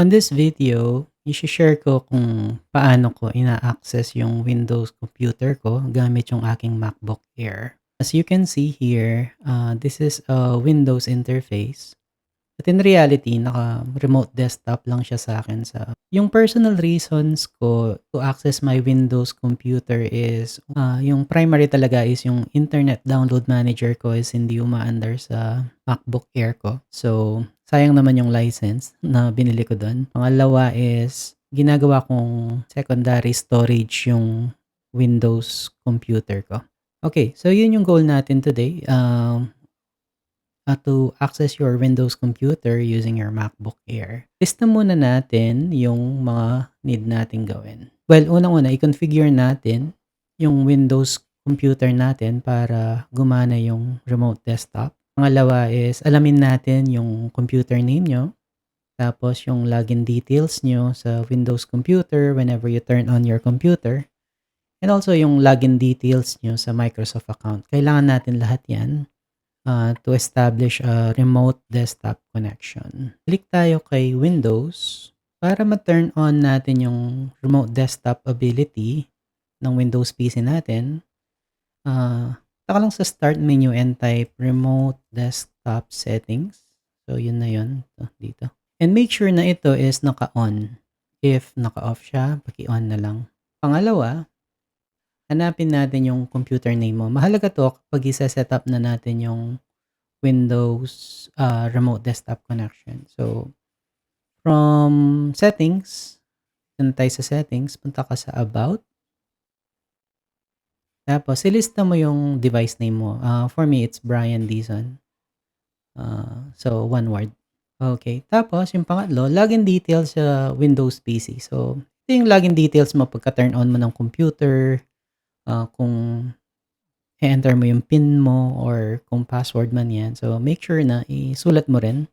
On this video, i-share ko kung paano ko ina-access yung Windows computer ko gamit yung aking MacBook Air. As you can see here, this is a Windows interface. But in reality, naka-remote desktop lang siya sa akin. Yung personal reasons ko to access my Windows computer is, yung primary talaga is yung internet download manager ko is hindi umaandar sa MacBook Air ko. So, sayang naman yung license na binili ko dun. Pangalawa is, ginagawa kong secondary storage yung Windows computer ko. Okay, so yun yung goal natin today. To access your Windows computer using your MacBook Air. Lista muna natin yung mga need nating gawin. Well, unang-una, i-configure natin yung Windows computer natin para gumana yung remote desktop. Pangalawa is, alamin natin yung computer name nyo. Tapos yung login details nyo sa Windows computer whenever you turn on your computer. And also yung login details nyo sa Microsoft account. Kailangan natin lahat yan to establish a remote desktop connection. Click tayo kay Windows para ma-turn on natin yung remote desktop ability ng Windows PC natin. Taka lang sa start menu and type remote desktop settings. So yun na yun. Dito. And make sure na ito is naka-on. If naka-off siya, paki-on na lang. Pangalawa, hanapin natin yung computer name mo. Mahalaga to kapag isa-set up na natin yung Windows remote desktop connection. So, from settings, dun tayo sa settings, punta ka sa about. Tapos, ilista mo yung device name mo. For me, it's Brian Dizon. So, one word. Okay. Tapos, yung pangatlo, login details sa Windows PC. So, ito yung login details mo pagka-turn on mo ng computer, kung i-enter mo yung PIN mo or kung password man yan. So, make sure na isulat mo rin.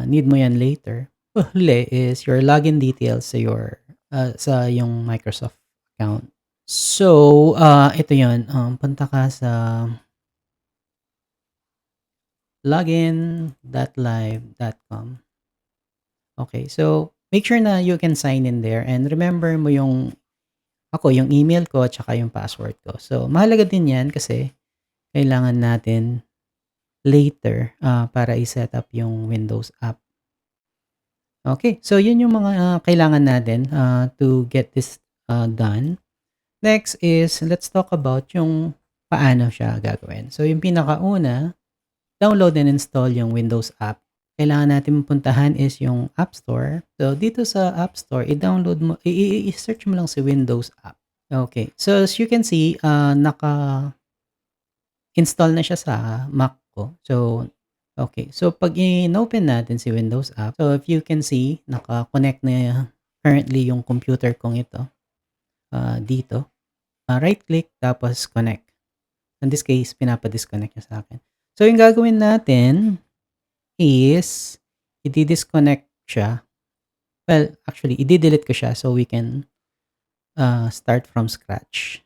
Need mo yan later. Huli is your login details sa yung Microsoft account. So, ito yun. Punta ka sa login.live.com. Okay. So, make sure na you can sign in there and remember mo yung email ko at saka yung password ko. So, mahalaga din yan kasi kailangan natin later para i-set up yung Windows app. Okay, so yun yung mga kailangan natin to get this done. Next is, let's talk about yung paano siya gagawin. So, yung pinakauna, download and install yung Windows app. Kailangan natin puntahan is yung App Store. So, dito sa App Store, i-download mo, i-search mo lang si Windows app. Okay. So, as you can see, naka-install na siya sa Mac ko. So, okay. So, pag in-open natin si Windows app, so if you can see, naka-connect na currently yung computer kong ito. Dito. Right-click, tapos connect. In this case, pinapa-disconnect niya sa akin. So, yung gagawin natin is i-disconnect siya. Well, actually, i-delete ko siya so we can start from scratch.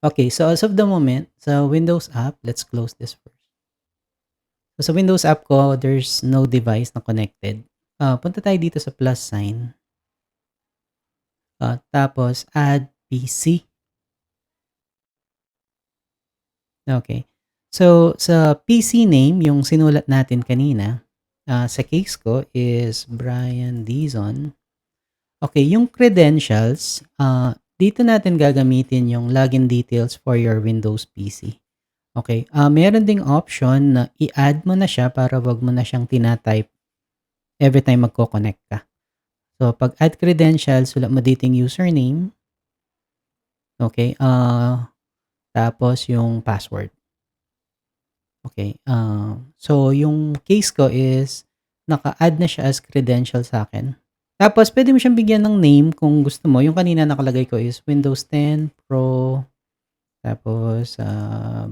Okay, so as of the moment, sa Windows app, let's close this first. So, sa Windows app ko, there's no device na connected. Punta tayo dito sa plus sign. Tapos, add PC. Okay. So, sa PC name, yung sinulat natin kanina, sa case ko is Brian Dizon. Okay, yung credentials, dito natin gagamitin yung login details for your Windows PC. Okay, meron ding option na i-add mo na siya para wag mo na siyang tina-type every time magko-connect ka. So, pag add credentials, sulat mo dito yung username. Okay, tapos yung password. Okay, so yung case ko is naka-add na siya as credential sa akin. Tapos pwede mo siyang bigyan ng name kung gusto mo. Yung kanina nakalagay ko is Windows 10 Pro, tapos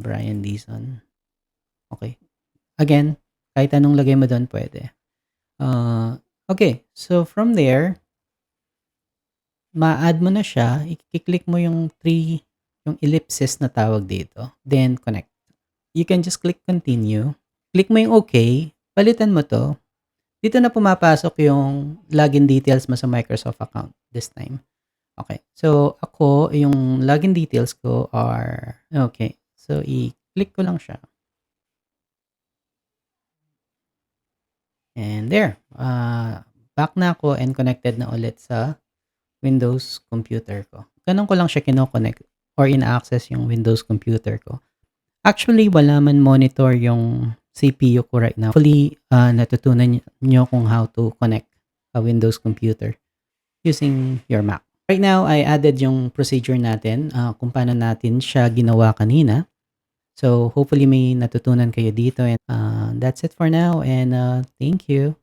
Brian Dizon. Okay. Again, kahit anong lagay mo doon pwede. Okay, so from there, ma-add mo na siya. I-click mo yung yung ellipsis na tawag dito. Then connect. You can just click continue. Click mo yung okay. Palitan mo to. Dito na pumapasok yung login details mo sa Microsoft account this time. Okay. So, ako, yung login details ko are, okay. So, i-click ko lang siya. And there. Back na ako and connected na ulit sa Windows computer ko. Ganun ko lang siya kino-connect or ina-access yung Windows computer ko. Actually, wala man monitor yung CPU ko right now. Hopefully, natutunan nyo kung how to connect a Windows computer using your Mac. Right now, I added yung procedure natin, kung paano natin siya ginawa kanina. So, hopefully may natutunan kayo dito. And that's it for now. And thank you.